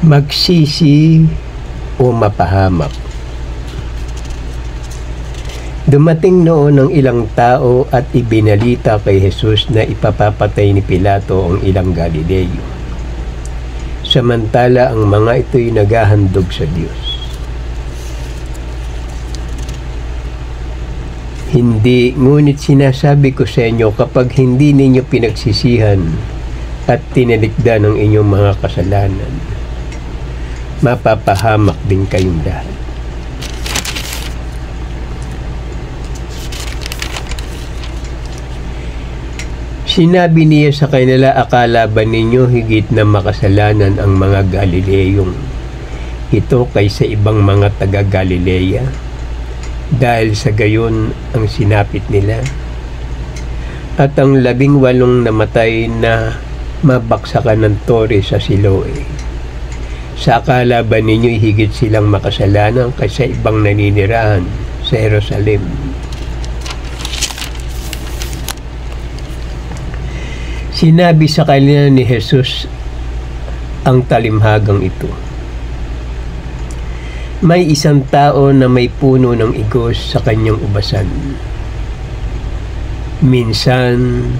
Magsisi o mapahamak. Dumating noon ang ilang tao at ibinalita kay Jesus na ipapapatay ni Pilato ang ilang Galileo. Samantala ang mga ito'y naghahandog sa Diyos. Hindi, ngunit sinasabi ko sa inyo, kapag hindi ninyo pinagsisihan at tinalikdan ang inyong mga kasalanan, mapapahamak din kayong lahat. Sinabi niya sa kanila, akala ba ninyo higit na makasalanan ang mga Galileyong ito kaysa ibang mga taga-Galilea? Dahil sa gayon ang sinapit nila. At ang 18 namatay na mabaksakan ng tore sa Siloe. Sa akala ba ninyo higit silang makasalanan kaysa ibang naninirahan sa Jerusalem? Sinabi sa kanila ni Jesus ang talimhagang ito. May isang tao na may puno ng igos sa kanyang ubasan. Minsan,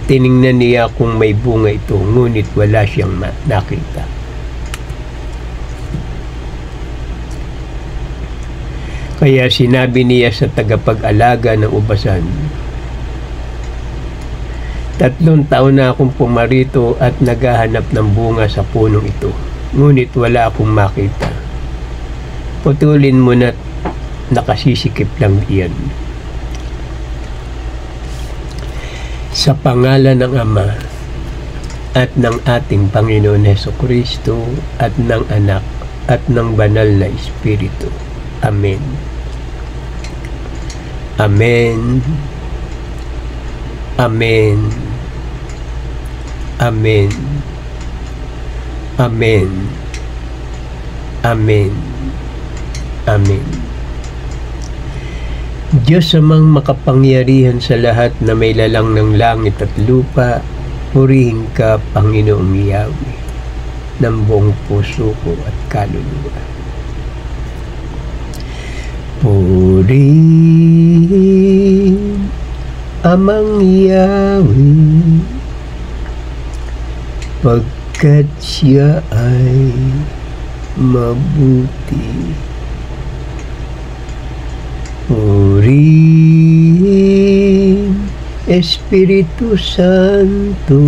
tiningnan niya kung may bunga ito, ngunit wala siyang nakita. Kaya sinabi niya sa tagapag-alaga ng ubasan, 3 taon na akong pumarito at naghahanap ng bunga sa punong ito, ngunit wala akong makita. Putulin mo na't nakasisikip lang iyan. Sa pangalan ng Ama at ng ating Panginoon Hesukristo at ng Anak at ng Banal na Espiritu. Amen. Amen. Amen. Amen. Amen. Amen. Amen. Diyos amang makapangyarihan sa lahat na may lalang ng langit at lupa, purihin ka, Panginoong Yahweh, ng buong puso ko at kaluluwa. Purihin amang Yahweh, pagkat siya ay mabuti. Purihin Espiritu Santo,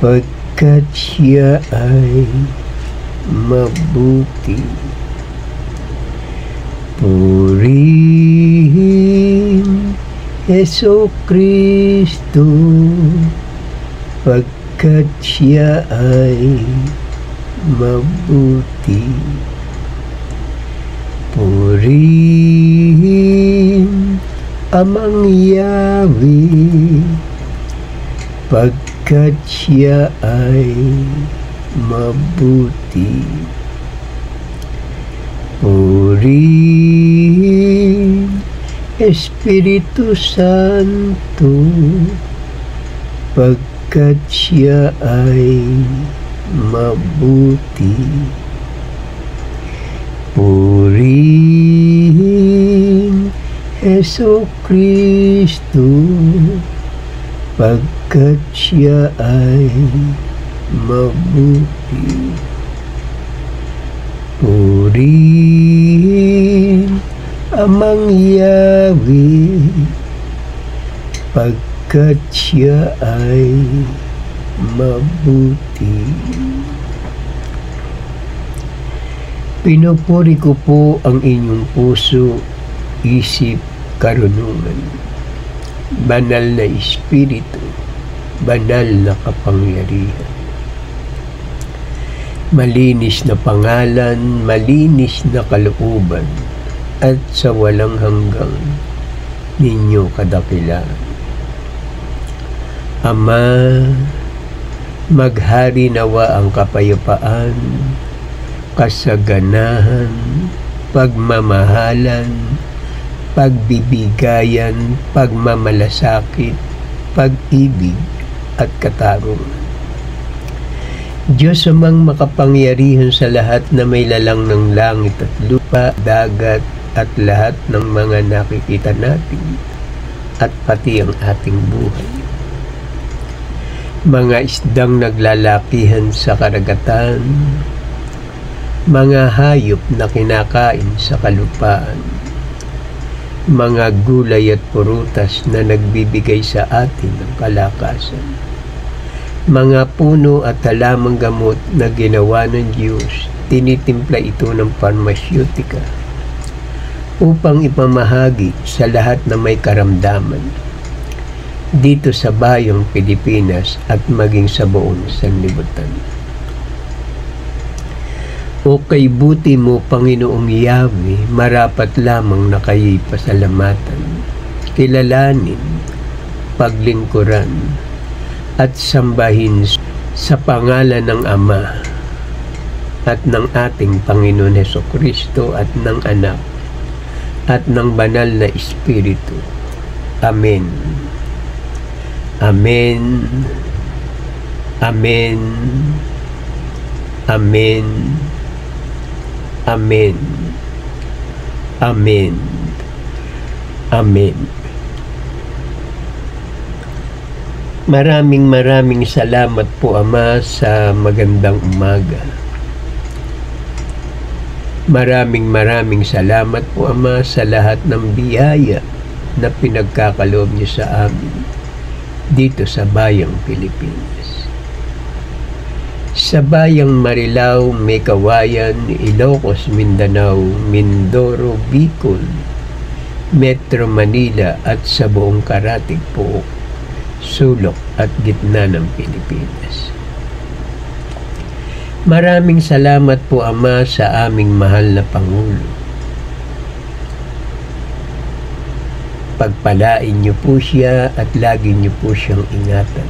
pagkat siya ay mabuti. Purihin Jesucristo, pagkat siya ay mabuti. Purihin amang Yahweh, pagkat siya ay mabuti. Purihin Espiritu Santo, pagkat siya ay mabuti. Purihin Jesucristo, pagkat siya ay mabuti. Purihin amang Yahweh, pagkat siya ay mabuti. Pinupuri ko po ang inyong puso, isip, karunungan. Banal na Espiritu, banal na kapangyarihan. Malinis na pangalan, malinis na kalooban, at sa walang hanggang ninyo kadakilaan. Ama, maghari nawa ang kapayapaan, kasaganahan, pagmamahalan, pagbibigayan, pagmamalasakit, pag-ibig at katarungan Diyos amang makapangyarihan sa lahat na may lalang ng langit at lupa, dagat at lahat ng mga nakikita natin at pati ang ating buhay. Mga isdang naglalakihan sa karagatan, mga hayop na kinakain sa kalupaan, mga gulay at prutas na nagbibigay sa atin ng kalakasan, mga puno at halamang gamot na ginawa ng Diyos, tinitimpla ito ng parmasyutika upang ipamahagi sa lahat na may karamdaman dito sa bayang Pilipinas at maging sa buong sanlibutan. O kay buti mo, Panginoong Yahweh, marapat lamang na kayo'y pasalamatan, kilalanin, paglingkuran, at sambahin sa pangalan ng Ama at ng ating Panginoon Hesukristo at ng Anak at ng Banal na Espiritu. Amen. Amen. Amen. Amen. Amen. Amen. Amen. Maraming salamat po, Ama, sa magandang umaga. Maraming salamat po, Ama, sa lahat ng biyaya na pinagkakaloob niyo sa amin dito sa bayang Pilipinas. Sa bayang Marilao, Mekawayan, Ilocos, Mindanao, Mindoro, Bicol, Metro Manila at sa buong karatig po, sulok at gitna ng Pilipinas. Maraming salamat po, Ama, sa aming mahal na Pangulo. Pagpalain niyo po siya at lagi niyo po siyang ingatan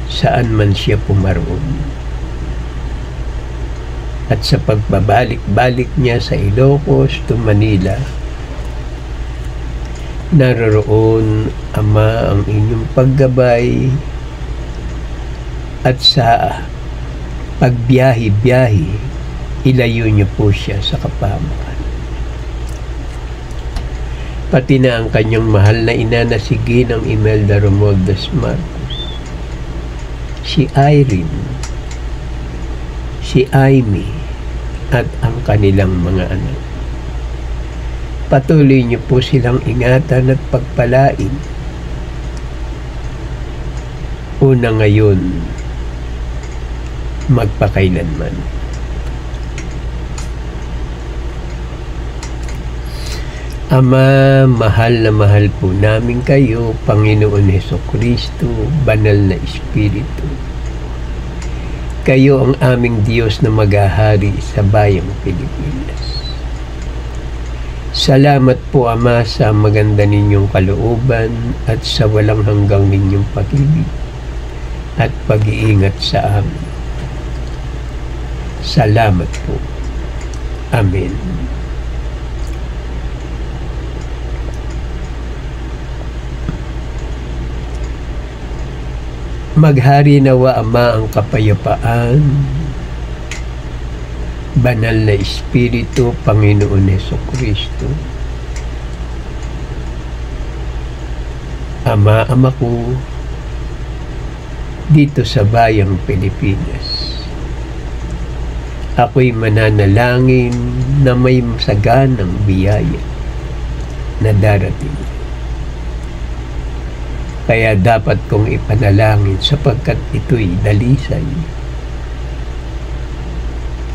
saan man siya pumaroon. At sa pagbabalik-balik niya sa Ilocos to Manila, naroroon, Ama, ang inyong paggabay at sa pagbiyahe-biyahe, ilayo niyo po siya sa kapahamakan. Pati na ang kanyang mahal na ina na si Ginang Imelda Romualdez Marcos, si Irene, si Amy, at ang kanilang mga anak. Patuloy niyo po silang ingatan at pagpalain. Una ngayon, magpakailanman. Ama, mahal na mahal po namin kayo, Panginoon Hesukristo, Banal na Espiritu. Kayo ang aming Diyos na maghahari sa bayang Pilipinas. Salamat po, Ama, sa maganda ninyong kalooban at sa walang hanggang ninyong pag-ibig at pag-iingat sa amin. Salamat po. Amen. Maghari nawa, Ama, ang kapayapaan, Banal na Espiritu, Panginoon Hesukristo. Ama ko, dito sa bayang Pilipinas, ako'y mananalangin na may masaganang biyaya na darating. Kaya dapat kong ipanalangin sapagkat ito'y dalisay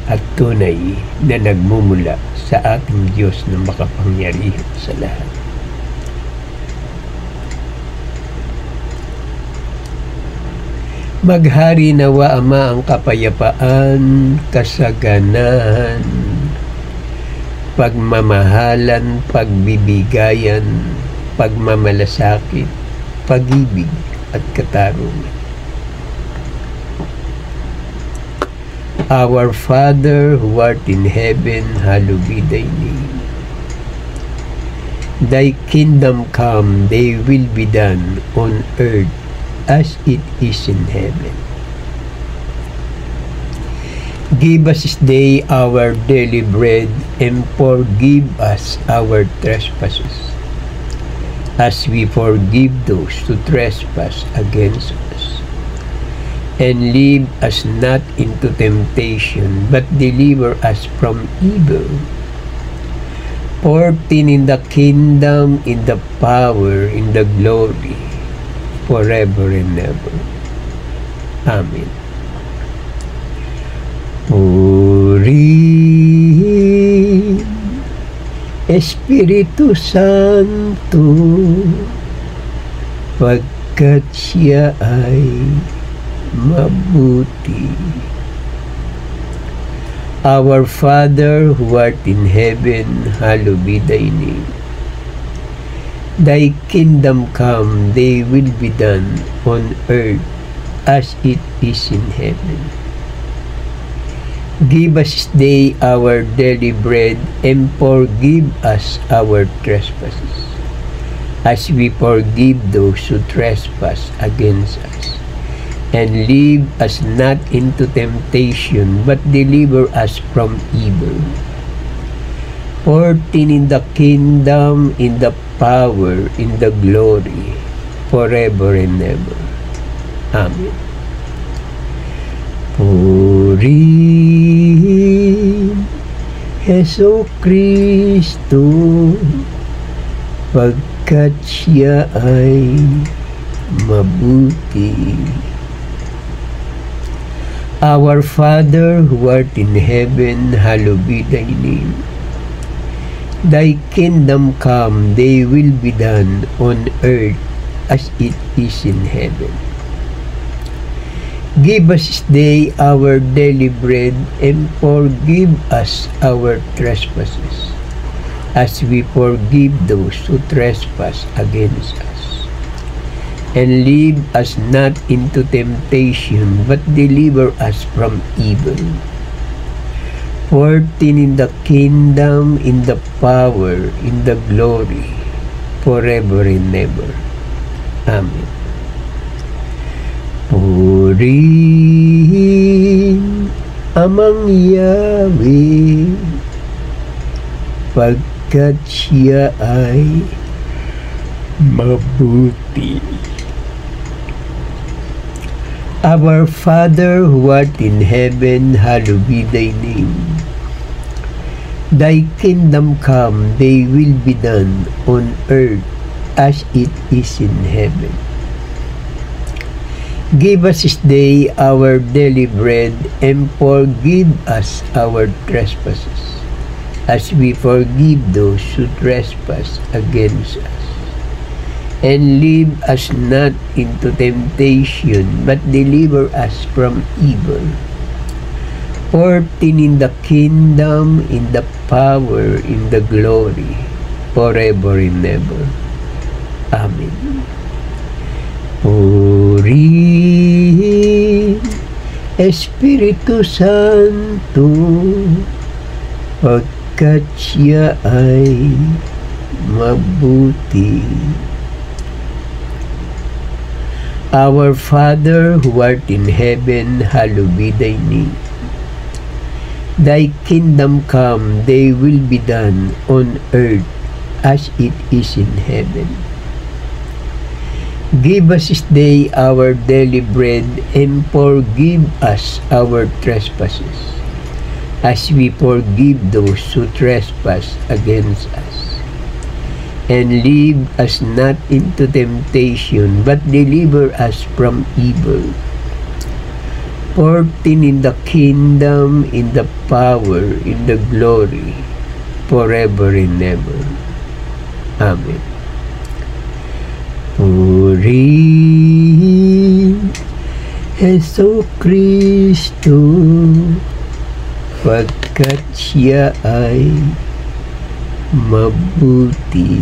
at tunay na nagmumula sa ating Diyos na makapangyarihan sa lahat. Maghari nawa, Ama, ang kapayapaan, kasaganahan, pagmamahalan, pagbibigayan, pagmamalasakit, pag-ibig at katarungan. Our Father, who art in heaven, hallowed be thy name. Thy kingdom come, thy will be done on earth as it is in heaven. Give us this day our daily bread, and forgive us our trespasses, as we forgive those who trespass against us. And lead us not into temptation, but deliver us from evil. For thine is the kingdom, in the power, in the glory, forever and ever. Amen. Puri Espiritu Santo, pagkat siya ay mabuti. Our Father who art in heaven, hallowed be thy name. Thy kingdom come, thy will be done on earth as it is in heaven. Give us this day our daily bread, and forgive us our trespasses, as we forgive those who trespass against us. And lead us not into temptation, but deliver us from evil. For thine is the kingdom, in the power, in the glory, forever and ever. Amen. Purihin Heso Kristo, pagkat siya ay mabuti. Our Father who art in heaven, hallowed be thy name. Thy kingdom come, thy will be done on earth as it is in heaven. Give us this day our daily bread, and forgive us our trespasses, as we forgive those who trespass against us. And lead us not into temptation, but deliver us from evil. For thine is the kingdom, in the power, in the glory, forever and ever. Amen. Purihin Amang Yahweh, pagkat siya ay mabuti. Our Father who art in heaven, hallowed be thy name. Thy kingdom come, thy will be done on earth as it is in heaven. Give us this day our daily bread, and forgive us our trespasses, as we forgive those who trespass against us. And lead us not into temptation, but deliver us from evil. For thine is the kingdom, in the power, in the glory, forever and ever. Amen. Purihin Espiritu Santo, pagkat siya ay mabuti. Our Father who art in heaven, hallowed be thy name. Thy kingdom come, thy will be done on earth as it is in heaven. Give us this day our daily bread, and forgive us our trespasses, as we forgive those who trespass against us. And lead us not into temptation, but deliver us from evil. For thine is the kingdom, in the power, in the glory, forever and ever. Amen. Purihin Heso Kristo, pagkat siya ay mabuti.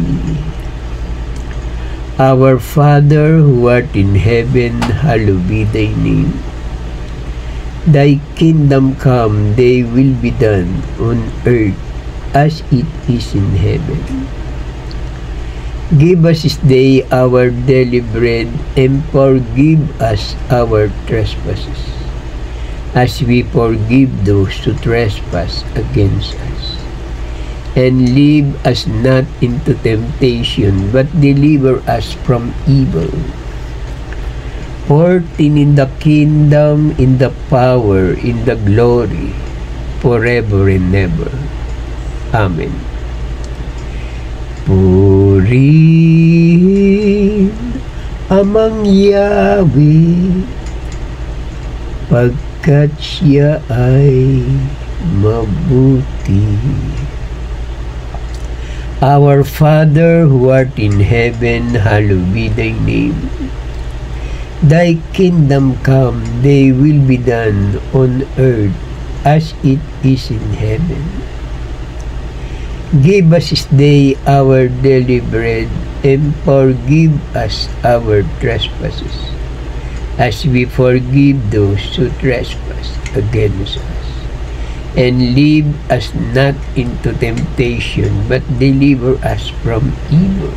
Our Father who art in heaven, hallowed be thy name. Thy kingdom come, thy will be done on earth as it is in heaven. Give us this day our daily bread, and forgive us our trespasses, as we forgive those who trespass against us. And lead us not into temptation, but deliver us from evil. For thine in the kingdom, in the power, in the glory, forever and ever. Amen. Purihin Amang Yahweh, pagkat siya ay mabuti. Our Father who art in heaven, hallowed be thy name. Thy kingdom come, thy will be done on earth as it is in heaven. Give us this day our daily bread, and forgive us our trespasses, as we forgive those who trespass against us. And lead us not into temptation, but deliver us from evil.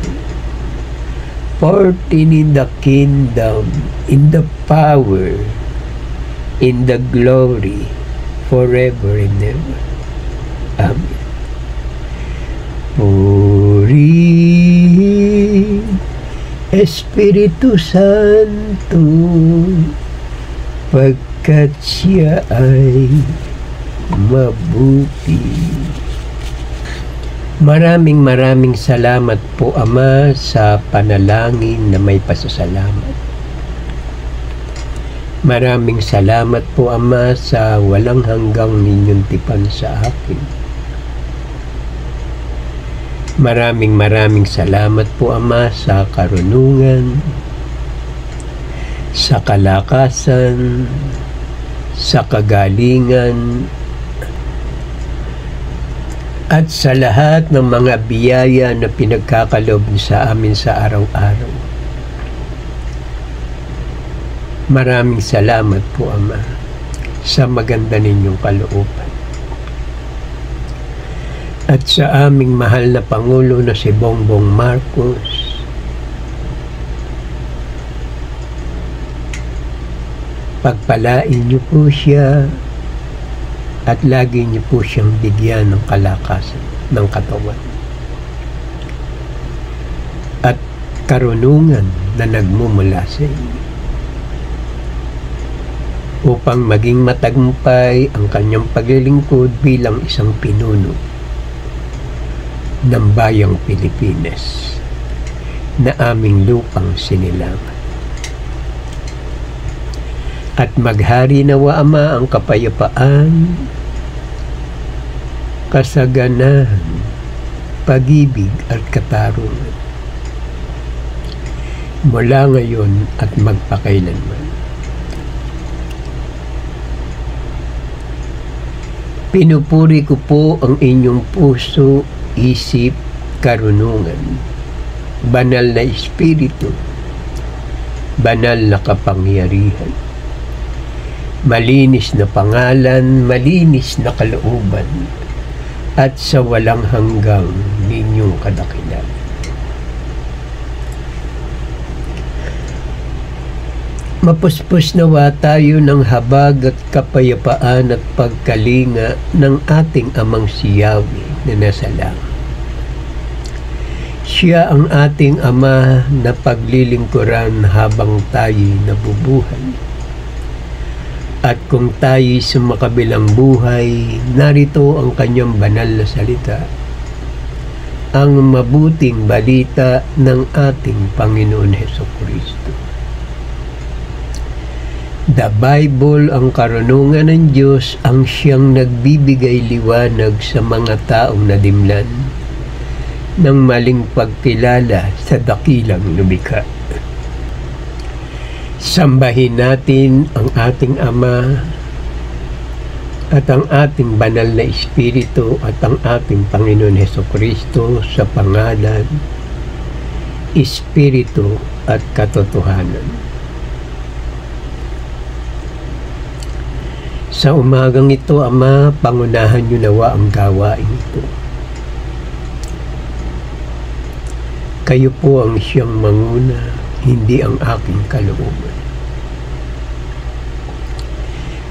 For thine in the kingdom, in the power, in the glory, forever and ever. Amen. Purihin Espiritu Santo, pagkat siya ay mabuti. Maraming salamat po, Ama, sa panalangin na may pasasalamat. Maraming salamat po, Ama, sa walang hanggang ninyong tipan sa akin. Maraming salamat po, Ama, sa karunungan, sa kalakasan, sa kagalingan, at sa lahat ng mga biyaya na pinagkakaloob sa amin sa araw-araw. Maraming salamat po, Ama, sa maganda ninyong kalooban. At sa aming mahal na Pangulo na si Bongbong Marcos, pagpalain niyo po siya at lagi niyo po siyang bigyan ng kalakasan ng katawan at karunungan na nagmumula sa inyo, upang maging matagumpay ang kanyang paglilingkod bilang isang pinuno ng bayang Pilipinas na aming lupang sinilangan. At maghari nawa, Ama, ang kapayapaan, kasaganahan, pag-ibig at katarungan mula ngayon at magpakailanman. Pinupuri ko po ang inyong puso, isip, karunungan, banal na espiritu, banal na kapangyarihan, malinis na pangalan, malinis na kalooban, at sa walang hanggang ninyong kadakilan. Mapuspos nawa tayo ng habag at kapayapaan at pagkalinga ng ating Amang si Yahweh na nasa langit. Siya ang ating Ama na paglilingkuran habang tayo'y nabubuhay. At kung tayo'y sumakabilang buhay, narito ang kanyang banal na salita, ang mabuting balita ng ating Panginoon Hesukristo. The Bible, ang karunungan ng Diyos, ang siyang nagbibigay liwanag sa mga taong nadimlan ng maling pagkilala sa dakilang lumikha. Sambahin natin ang ating Ama at ang ating banal na Espiritu at ang ating Panginoon Hesukristo sa pangalan, Espiritu at katotohanan. Sa umagang ito, Ama, pangunahan niyo nawa ang gawain ito. Kayo po ang siyang manguna, hindi ang aking kalooban.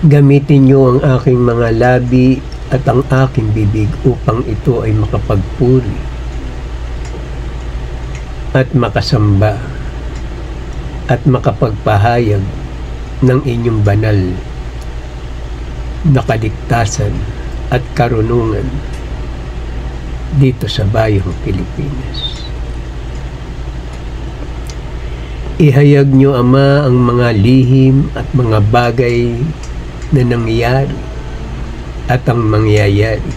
Gamitin niyo ang aking mga labi at ang aking bibig upang ito ay makapagpuri at makasamba at makapagpahayag ng inyong banal na kaligtasan at karunungan dito sa bayang Pilipinas. Ihayag niyo, Ama, ang mga lihim at mga bagay na nangyayari at ang mangyayari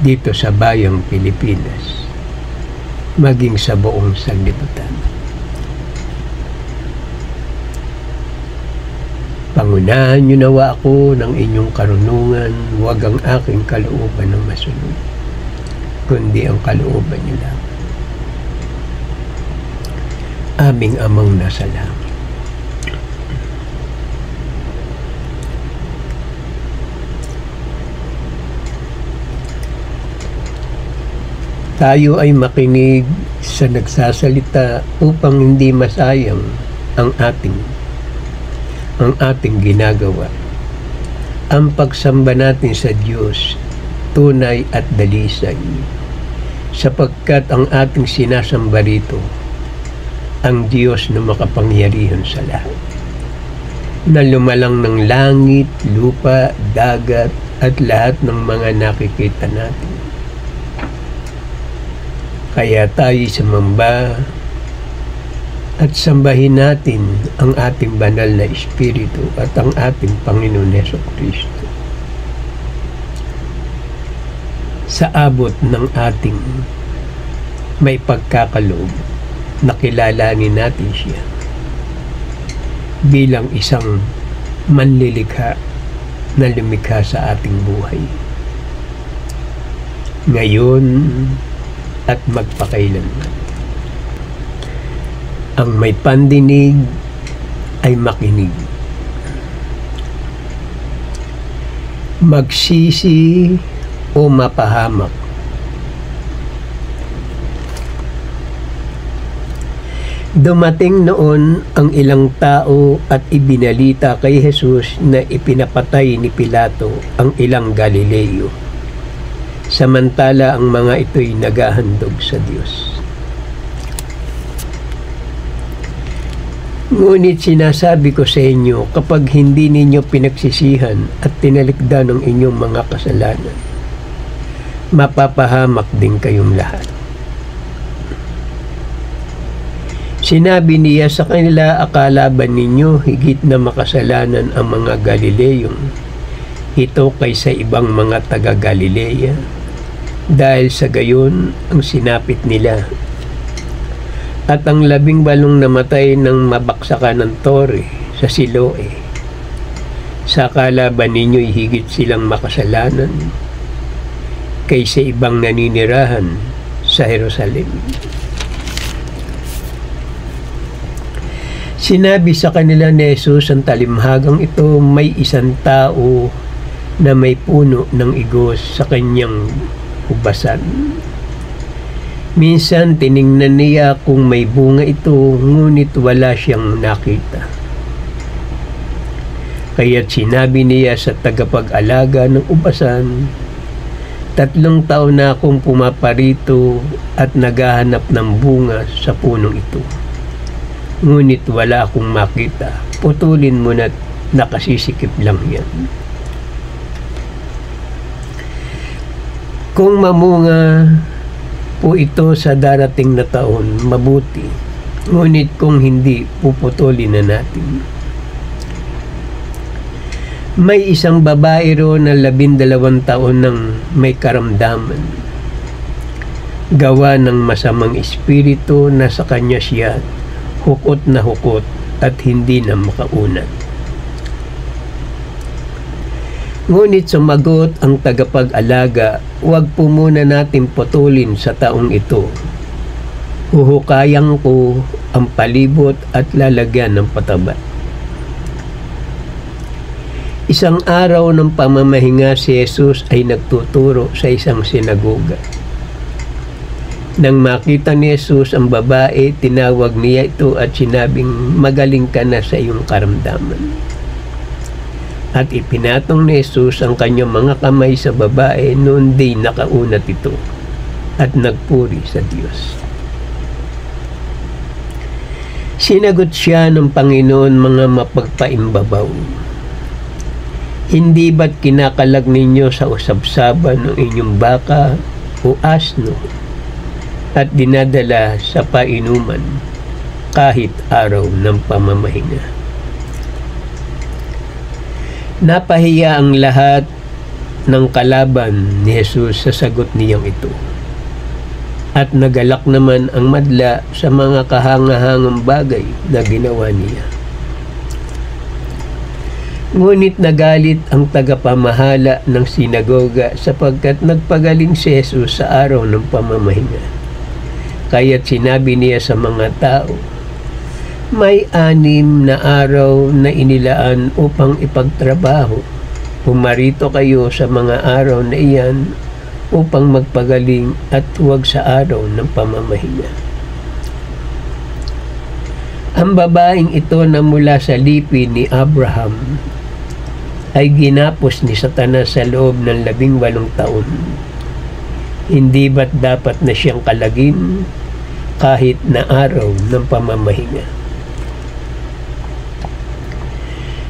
dito sa bayang Pilipinas, maging sa buong sanlibutan. Pangunahan niyo nawa ako ng inyong karunungan, huwag ang aking kalooban ng masunod, kundi ang kalooban niyo lang. Aming Amang nasa langit. Tayo ay makinig sa nagsasalita upang hindi masayang ang ating ginagawa. Ang pagsamba natin sa Diyos tunay at dalisay, sapagkat ang ating sinasamba rito ang Diyos na makapangyarihan sa lahat, na lumalang ng langit, lupa, dagat at lahat ng mga nakikita natin. Kaya tayo sumamba at sambahin natin ang ating banal na Espiritu at ang ating Panginoon Jesucristo sa abot ng ating may pagkakaloob na kilalanin natin siya bilang isang manlilikha na lumikha sa ating buhay ngayon at magpakailanman. Ang may pandinig ay makinig. Magsisi o mapahamak. Dumating noon ang ilang tao at ibinalita kay Jesus na ipinapatay ni Pilato ang ilang Galileo, samantala ang mga ito'y naghahandog sa Diyos. Ngunit sinasabi ko sa inyo, kapag hindi ninyo pinagsisihan at tinalikdan ang inyong mga kasalanan, mapapahamak din kayong lahat. Sinabi niya sa kanila, akala ba ninyo higit na makasalanan ang mga Galileyong ito kaysa ibang mga taga-Galilea? Dahil sa gayon ang sinapit nila. At ang 18 namatay ng mabaksakan ng tore sa Siloe. Sa kalaban ninyo'y higit silang makasalanan kaysa ibang naninirahan sa Jerusalem. Sinabi sa kanila ni Jesus ang talimhagang ito, may isang tao na may puno ng igos sa kanyang ubasan. Minsan tiningnan niya kung may bunga ito, ngunit wala siyang nakita. Kaya't sinabi niya sa tagapag-alaga ng ubasan, 3 taon na akong pumaparito at naghahanap ng bunga sa punong ito, ngunit wala akong makita. Putulin mo na't nakasisikip lang yan. Kung mamunga po ito sa darating na taon, mabuti. Ngunit kung hindi, puputulin na natin. May isang babae roon na 12 taon nang may karamdaman. Gawa ng masamang espiritu na sa kanya siya hukot na hukot at hindi na makaunat. Ngunit sumagot ang tagapag-alaga, huwag po muna natin putulin sa taong ito. Huhukayan ko ang palibot at lalagyan ng pataba. Isang araw ng pamamahinga si Jesus ay nagtuturo sa isang sinagoga. Nang makita ni Jesus ang babae, tinawag niya ito at sinabing, magaling ka na sa iyong karamdaman. At ipinatong ni Jesus ang kanyang mga kamay sa babae, noon din nakaunat ito at nagpuri sa Diyos. Sinagot siya ng Panginoon, mga mapagpaimbabaw, hindi ba't kinakalag ninyo sa usabsaban ng inyong baka o asno at dinadala sa painuman kahit araw ng pamamahinga? Napahiya ang lahat ng kalaban ni Jesus sa sagot niyang ito. At nagalak naman ang madla sa mga kahangahangang bagay na ginawa niya. Ngunit nagalit ang tagapamahala ng sinagoga sapagkat nagpagaling si Jesus sa araw ng pamamahinga. Kaya't sinabi niya sa mga tao, may 6 na araw na inilaan upang ipagtrabaho. Pumarito kayo sa mga araw na iyan upang magpagaling at huwag sa araw ng pamamahinga. Ang babaeng ito na mula sa lipi ni Abraham ay ginapos ni Satanas sa loob ng 18 taon. Hindi ba't dapat na siyang kalagim kahit na araw ng pamamahinga?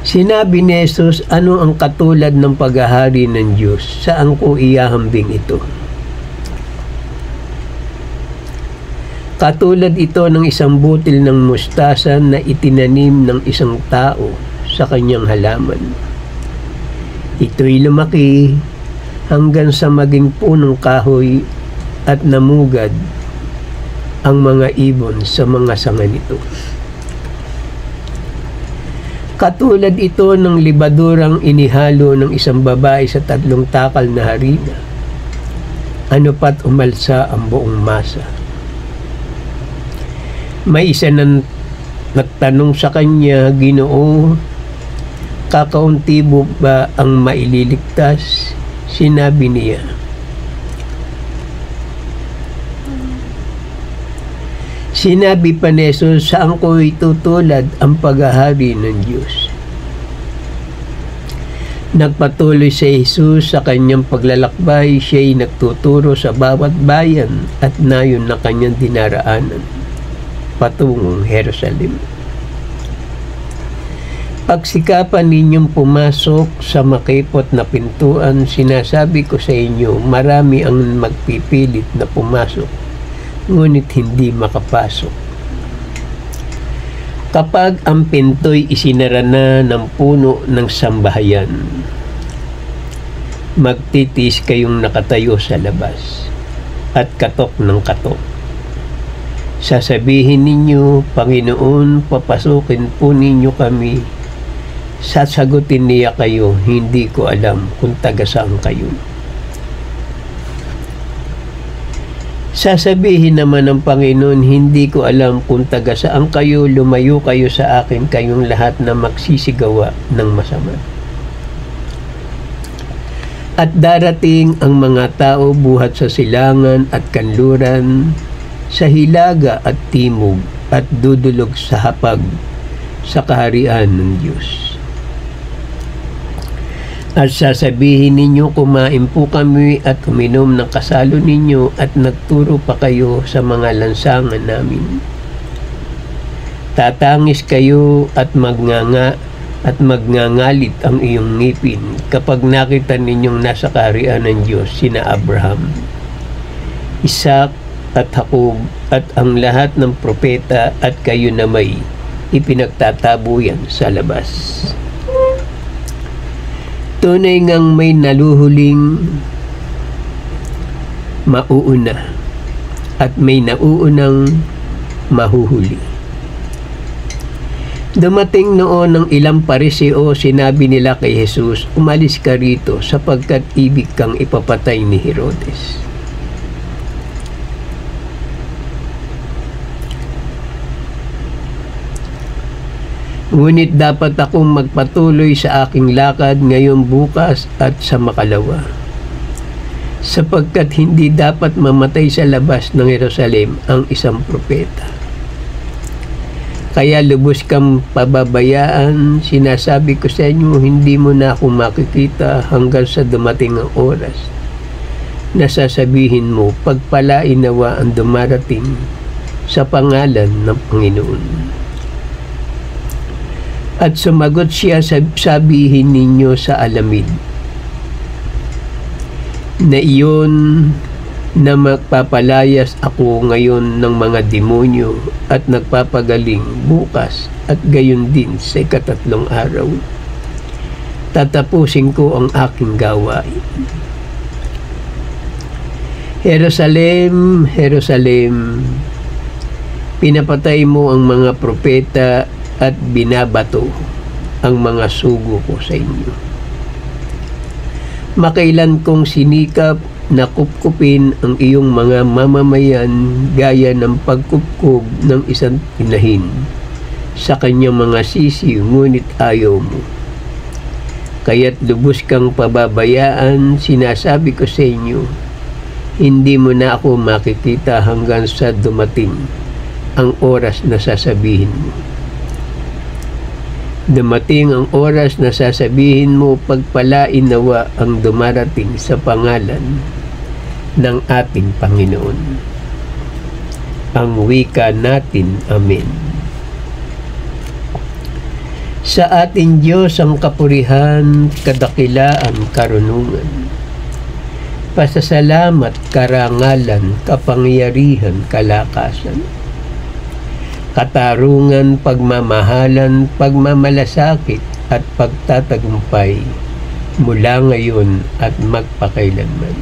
Sinabi ni Jesus, ano ang katulad ng paghahari ng Diyos? Saan ko iyahambing ito? Katulad ito ng isang butil ng mustasa na itinanim ng isang tao sa kanyang halaman. Ito'y lumaki hanggang sa maging punong kahoy at namugad ang mga ibon sa mga sanga nito. Katulad ito ng libadurang inihalo ng isang babae sa 3 takal na harina. Ano pat umalsa ang buong masa. May isa nang nagtanong sa kanya, Ginoo, kakaunti ba ang maililigtas? Sinabi niya, sinabi pa ni Jesus, saan ko itutulad ang paghahari ng Diyos? Nagpatuloy si Jesus sa kanyang paglalakbay, siya'y nagtuturo sa bawat bayan at nayon na kanyang dinaraanan patungong Jerusalem. Pagsikapan ninyong pumasok sa makipot na pintuan, sinasabi ko sa inyo, marami ang magpipilit na pumasok, ngunit hindi makapasok. Kapag ang pinto'y isinara na ng puno ng sambahayan, magtitiis kayong nakatayo sa labas at katok ng katok. Sasabihin ninyo, Panginoon, papasukin po ninyo kami. Sasagutin niya kayo, hindi ko alam kung taga saan kayo. Sasabihin naman ng Panginoon, hindi ko alam kung taga saan kayo, lumayo kayo sa akin, kayong lahat na magsisigawa ng masama. At darating ang mga tao buhat sa silangan at kanluran, sa hilaga at timog, at dudulog sa hapag sa kaharian ng Diyos. At sasabihin ninyo, kumain po kami at uminom ng kasalo ninyo at nagturo pa kayo sa mga lansangan namin. Tatangis kayo at magngangalit ang iyong ngipin kapag nakita ninyong nasa kaharian ng Diyos sina Abraham, Isaac at Jacob at ang lahat ng propeta at kayo na may ipinagtatabuyan sa labas. Tunay ngang may naluhuling mauuna at may nauunang mahuhuli. Dumating noon ng ilang pariseo, sinabi nila kay Jesus, umalis ka rito sapagkat ibig kang ipapatay ni Herodes. Ngunit dapat akong magpatuloy sa aking lakad ngayon, bukas at sa makalawa, sapagkat hindi dapat mamatay sa labas ng Jerusalem ang isang propeta. Kaya lubos kang pababayaan, sinasabi ko sa inyo, hindi mo na ako makikita hanggang sa dumating ang oras na sasabihin mo, pagpalain nawa ang dumarating sa pangalan ng Panginoon. At sumagot siya, sabihin ninyo sa alamid na iyon na magpapalayas ako ngayon ng mga demonyo at nagpapagaling bukas at gayon din sa ikatatlong araw. Tatapusin ko ang aking gawain. Jerusalem, Jerusalem, pinapatay mo ang mga propeta at binabato ang mga sugo ko sa inyo. Makailan kong sinikap na kupkupin ang iyong mga mamamayan gaya ng pagkupkub ng isang inahin sa kanyang mga sisiw, ngunit ayaw mo. Kaya't lubos kang pababayaan, sinasabi ko sa inyo, hindi mo na ako makikita hanggang sa dumating ang oras na sasabihin mo. Dumating ang oras na sasabihin mo, pagpalain nawa ang dumarating sa pangalan ng ating Panginoon. Ang wika natin, Amen. Sa ating Diyos ang kapurihan, kadakilaan, karunungan, pasasalamat, karangalan, kapangyarihan, kalakasan, katarungan, pagmamahalan, pagmamalasakit at pagtatagumpay mula ngayon at magpakailanman.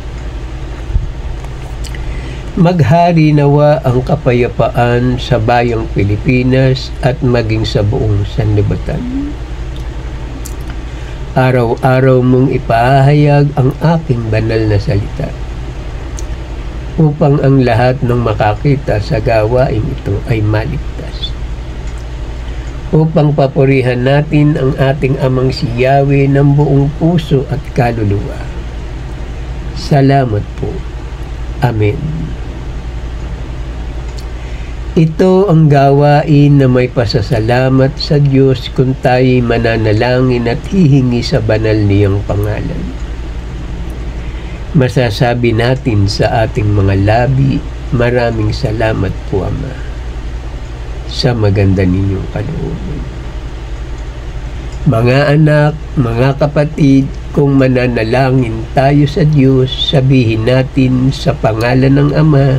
Maghari nawa ang kapayapaan sa bayang Pilipinas at maging sa buong sanlibutan. Araw-araw mong ipahayag ang aking banal na salita upang ang lahat ng makakita sa gawain ito ay maligtas. Upang papurihan natin ang ating Amang si Yahweh ng buong puso at kaluluwa. Salamat po. Amen. Ito ang gawain na may pasasalamat sa Diyos kung tayo'y mananalangin at hihingi sa banal niyang pangalan. Masasabi natin sa ating mga labi, maraming salamat po, Ama, sa maganda ninyong kalooban. Mga anak, mga kapatid, kung mananalangin tayo sa Diyos, sabihin natin sa pangalan ng Ama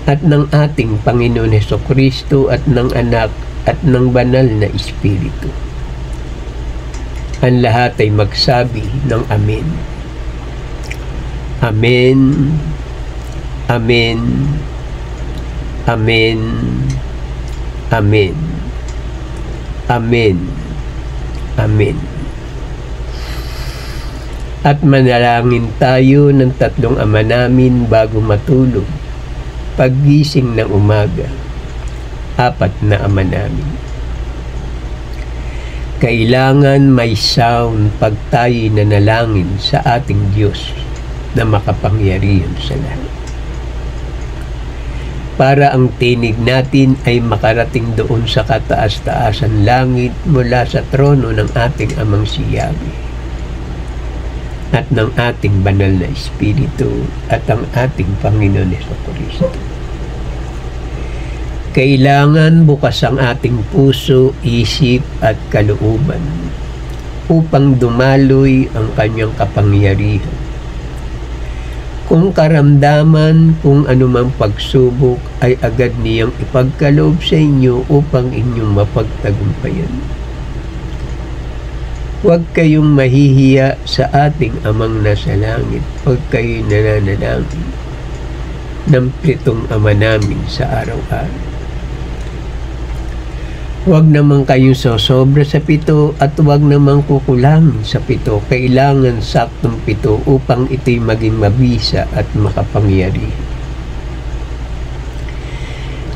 at ng ating Panginoon Hesukristo at ng Anak at ng Banal na Espiritu. Ang lahat ay magsabi ng Amen. Amen. Amen. Amen. Amen. Amen. Amen. At manalangin tayo ng tatlong Ama namin bago matulog. Paggising ng umaga, 4 na Ama namin. Kailangan may sound pag tayo'y nanalangin sa ating Diyos na makapangyarihan sa lahat. Para ang tinig natin ay makarating doon sa kataas-taasan langit mula sa trono ng ating Amang si Yahweh at ng ating banal na Espiritu at ang ating Panginoon Jesucristo. Kailangan bukas ang ating puso, isip at kalooban upang dumaloy ang kanyang kapangyarihan. Kung karamdaman, kung anumang pagsubok ay agad niyang ipagkaloob sa inyo upang inyong mapagtagumpayan. Huwag kayong mahihiya sa ating Amang nasa langit pag kayo'y nananalangin ng 7 Ama namin sa araw-araw. Huwag naman kayong sosobra sa 7 at huwag naman kukulangin sa 7. Kailangan saktong 7 upang ito'y maging mabisa at makapangyarihan.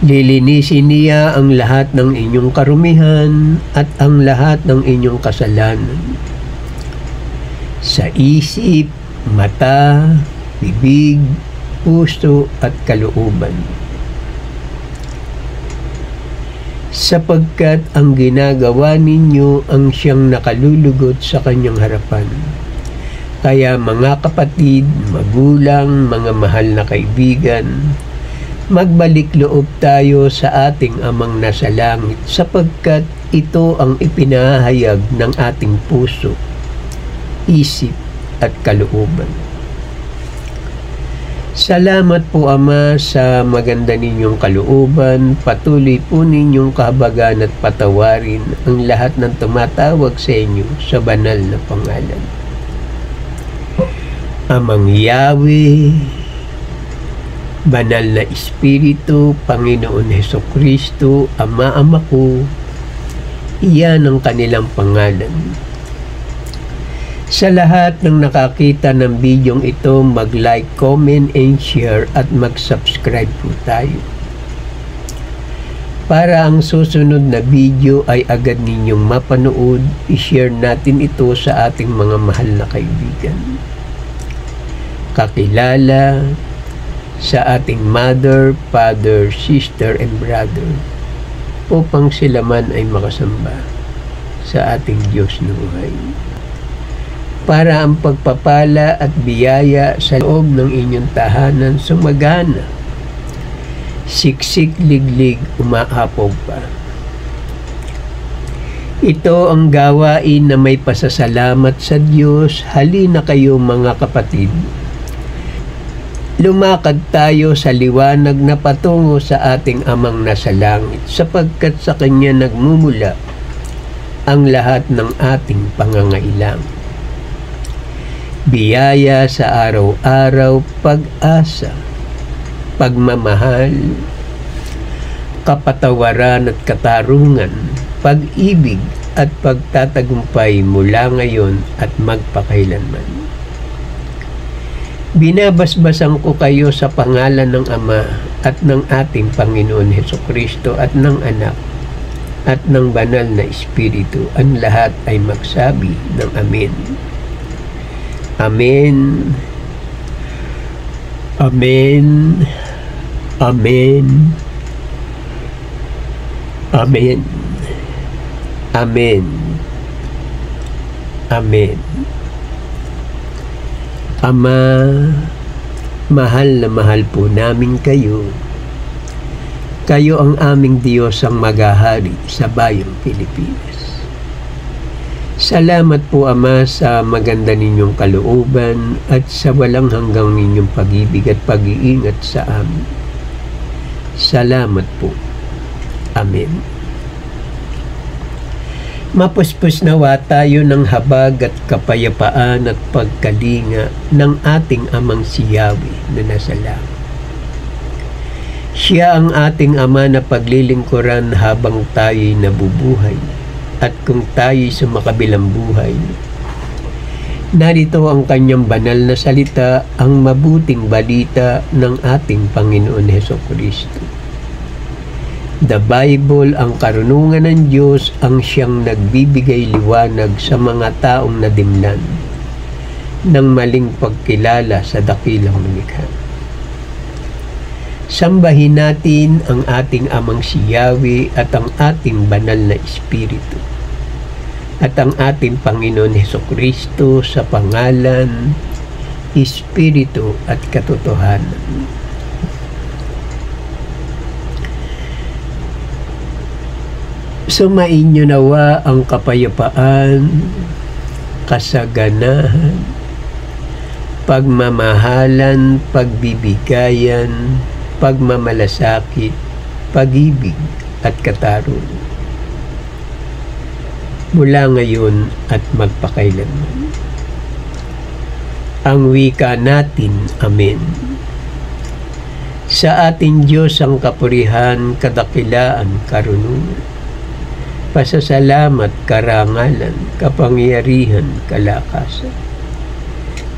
Lilinisin niya ang lahat ng inyong karumihan at ang lahat ng inyong kasalanan. Sa isip, mata, bibig, puso at kalooban. sapagkat ang ginagawa ninyo ang siyang nakalulugot sa kanyang harapan. Kaya mga kapatid, magulang, mga mahal na kaibigan, magbalik loob tayo sa ating Amang nasa langit sapagkat ito ang ipinahayag ng ating puso, isip at kalooban. Salamat po Ama sa maganda ninyong kalooban. Patuloy po ninyong kahabagan at patawarin ang lahat ng tumatawag sa inyo sa banal na pangalan. Amang Yahweh, Banal na Espiritu, Panginoon Hesukristo, Ama ko, iyan ang kanilang pangalan. Sa lahat ng nakakita ng bidyong ito, mag-like, comment, and share at mag-subscribe po tayo. Para ang susunod na video ay agad ninyong mapanood, i-share natin ito sa ating mga mahal na kaibigan. Kakilala sa ating mother, father, sister, and brother upang sila man ay makasamba sa ating Diyos na buhay. Para ang pagpapala at biyaya sa loob ng inyong tahanan sumagana, siksik liglig umaapaw pa. Ito ang gawain na may pasasalamat sa Diyos. Halina kayo mga kapatid. Lumakad tayo sa liwanag na patungo sa ating Amang nasa langit sapagkat sa Kanya nagmumula ang lahat ng ating pangangailangan. Biyaya sa araw-araw, pag-asa, pagmamahal, kapatawaran at katarungan, pag-ibig at pagtatagumpay mula ngayon at magpakailanman. Binabasbasan ko kayo sa pangalan ng Ama at ng ating Panginoon Hesukristo at ng Anak at ng Banal na Espiritu. Ang lahat ay magsabi ng Amen. Amen. Amen. Amen. Amen. Amen. Amen. Ama, mahal na mahal po namin kayo. Kayo ang aming Diyos ang maghahari sa bayang Pilipinas. Salamat po Ama sa maganda ninyong kalooban at sa walang hanggang ninyong pag-ibig at pag-iingat sa amin. Salamat po. Amen. Mapuspos nawa tayo ng habag at kapayapaan at pagkalinga ng ating Amang si Yahweh na nasa langit. Siya ang ating Ama na paglilingkuran habang tayo'y nabubuhay. At kung tayo'y sumakabilang buhay, narito ang kanyang banal na salita, ang mabuting balita ng ating Panginoon Hesukristo. The Bible, ang karunungan ng Diyos, ang siyang nagbibigay liwanag sa mga taong nadimlan ng maling pagkilala sa dakilang lumikha. Sambahin natin ang ating Amang si Yahweh at ang ating Banal na Espiritu at ang ating Panginoon Hesukristo sa pangalan, Espiritu at katotohanan. Sumainyo nawa ang kapayapaan, kasaganahan, pagmamahalan, pagbibigayan, pagmamalasakit, pag-ibig at katarungan. Mula ngayon at magpakailanman. Ang wika natin, Amen. Sa ating Diyos ang kapurihan, kadakilaan, karunungan, pasasalamat, karangalan, kapangyarihan, kalakasan,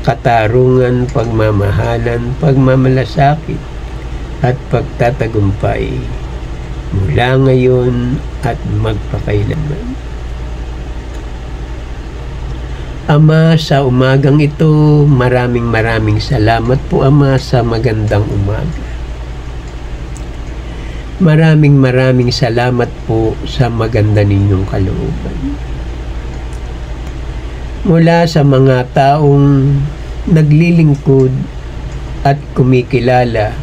katarungan, pagmamahalan, pagmamalasakit, at pagtatagumpay mula ngayon at magpakailanman. Ama, sa umagang ito, maraming salamat po Ama sa magandang umaga. Maraming salamat po sa maganda ninyong kalooban. Mula sa mga taong naglilingkod at kumikilala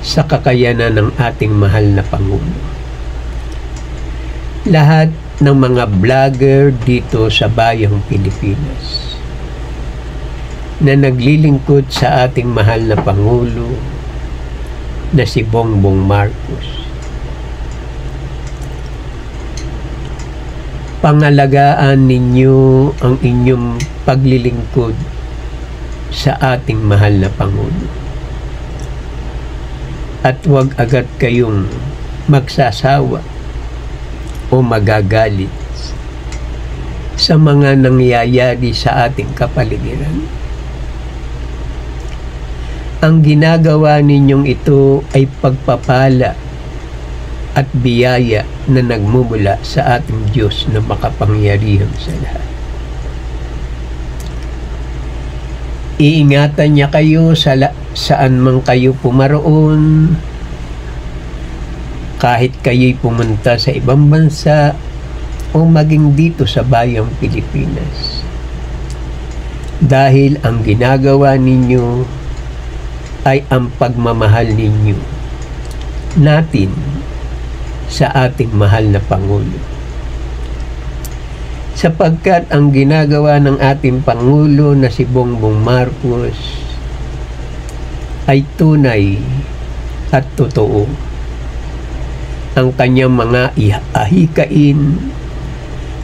sa kakayanan ng ating mahal na Pangulo. Lahat ng mga vlogger dito sa bayang Pilipinas na naglilingkod sa ating mahal na Pangulo na si Bongbong Marcos. Pangalagaan ninyo ang inyong paglilingkod sa ating mahal na Pangulo. At huwag agad kayong magsasawa o magagalit sa mga nangyayari sa ating kapaligiran. Ang ginagawa ninyong ito ay pagpapala at biyaya na nagmumula sa ating Diyos na makapangyarihan sa lahat. Iingatan niya kayo saan man kayo pumaroon, kahit kayo'y pumunta sa ibang bansa o maging dito sa bayang Pilipinas. Dahil ang ginagawa ninyo ay ang pagmamahal ninyo natin sa ating mahal na Pangulo. Sapagkat ang ginagawa ng ating Pangulo na si Bongbong Marcos ay tunay at totoo. Ang kanyang mga ahikain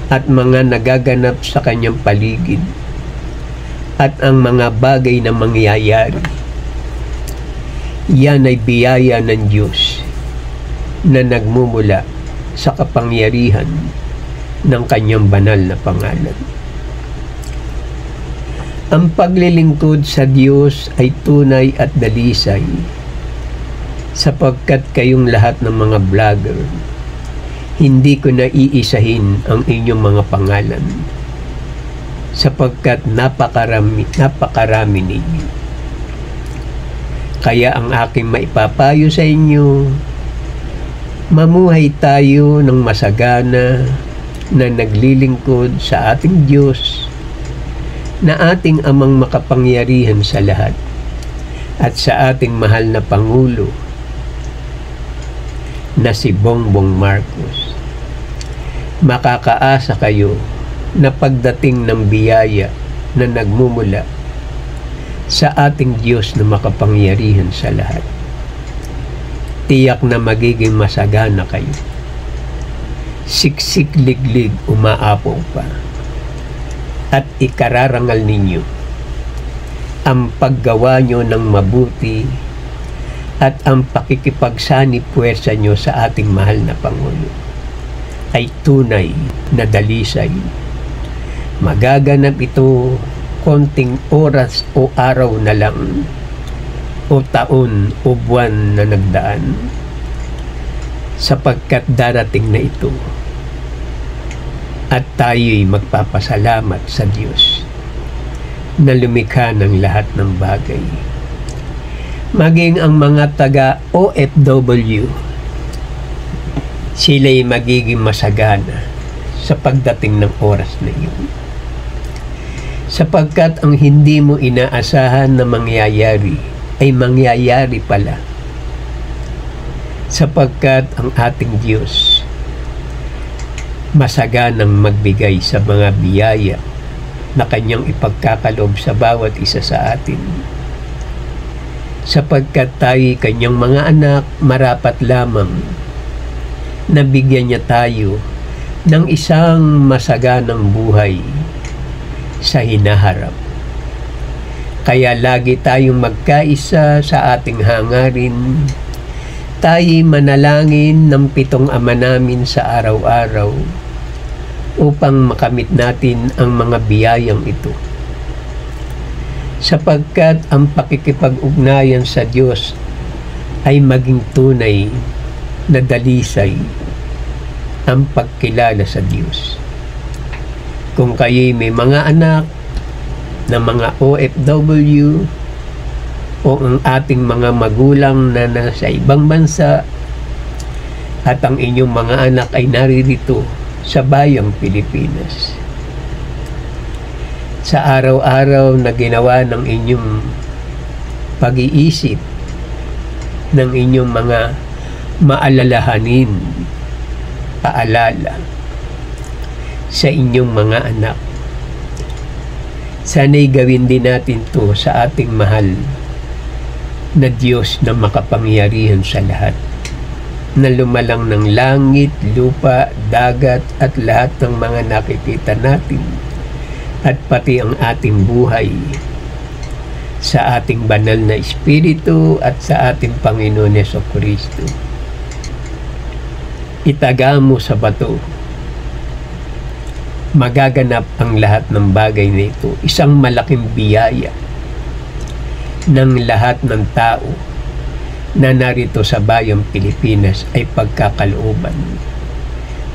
at mga nagaganap sa kanyang paligid at ang mga bagay na mangyayari, yan ay biyaya ng Diyos na nagmumula sa kapangyarihan ng kanyang banal na pangalan. Ang paglilingkod sa Diyos ay tunay at dalisay, sapagkat kayong lahat ng mga vlogger, hindi ko na iisahin ang inyong mga pangalan, sapagkat napakarami ninyo. Kaya ang aking maipapayo sa inyo, mamuhay tayo ng masagana na naglilingkod sa ating Diyos na ating amang makapangyarihan sa lahat at sa ating mahal na Pangulo na si Bongbong Marcos. Makakaasa kayo na pagdating ng biyaya na nagmumula sa ating Diyos na makapangyarihan sa lahat, tiyak na magiging masagana kayo. Siksik liglig umaapaw pa, at ikararangal ninyo ang paggawa nyo ng mabuti at ang pakikipagsani puwersa nyo sa ating mahal na Pangulo ay tunay na dalisay. Magaganap ito konting oras o araw na lang o taon o buwan na nagdaan, sapagkat darating na ito at tayo'y magpapasalamat sa Diyos na lumikha ng lahat ng bagay. Maging ang mga taga OFW, sila'y magiging masagana sa pagdating ng oras na iyon, sapagkat ang hindi mo inaasahan na mangyayari ay mangyayari pala, sapagkat ang ating Diyos masaganang magbigay sa mga biyaya na kanyang ipagkakaloob sa bawat isa sa atin, sapagkat tayo kanyang mga anak, marapat lamang na bigyan niya tayo ng isang masaganang buhay sa hinaharap. Kaya lagi tayong magkaisa sa ating hangarin. Tayo'y manalangin ng 7 Ama namin sa araw-araw upang makamit natin ang mga biyayang ito. Sapagkat ang pakikipag-ugnayan sa Diyos ay maging tunay na dalisay ang pagkilala sa Diyos. Kung kayo'y may mga anak na mga OFW o ang ating mga magulang na nasa ibang bansa at ang inyong mga anak ay naririto sa bayang Pilipinas. Sa araw-araw na ginawa ng inyong pag-iisip, ng inyong mga maalalahanin, paalala sa inyong mga anak. Sana'y gawin din natin to sa ating mahal na Diyos na makapangyarihan sa lahat, na lumalang ng langit, lupa, dagat at lahat ng mga nakikita natin, at pati ang ating buhay, sa ating banal na Espiritu at sa ating Panginoon Jesucristo. Itaga mo sa bato, magaganap ang lahat ng bagay na ito. Isang malaking biyaya ng lahat ng tao na narito sa bayang Pilipinas ay pagkakalooban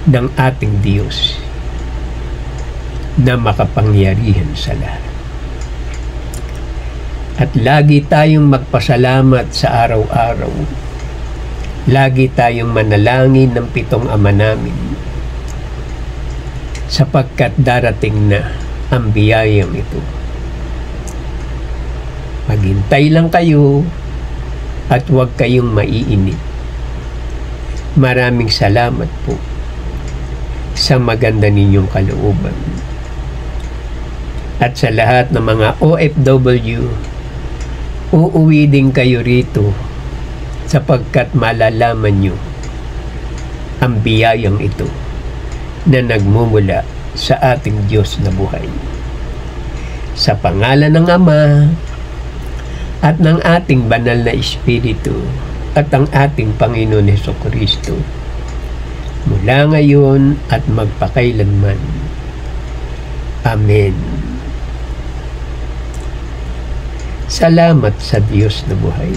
ng ating Diyos na makapangyarihan sa lahat. At lagi tayong magpasalamat sa araw-araw. Lagi tayong manalangin ng 7 Ama namin, sapagkat darating na ang biyayang ito. Maghintay lang kayo at huwag kayong maiinip. Maraming salamat po sa maganda ninyong kalooban. At sa lahat ng mga OFW, uuwi din kayo rito sapagkat malalaman nyo ang biyayang ito na nagmumula sa ating Diyos na buhay. Sa pangalan ng Ama at ng ating banal na Espiritu at ang ating Panginoon Jesucristo, mula ngayon at magpakailanman. Amen. Salamat sa Diyos na buhay.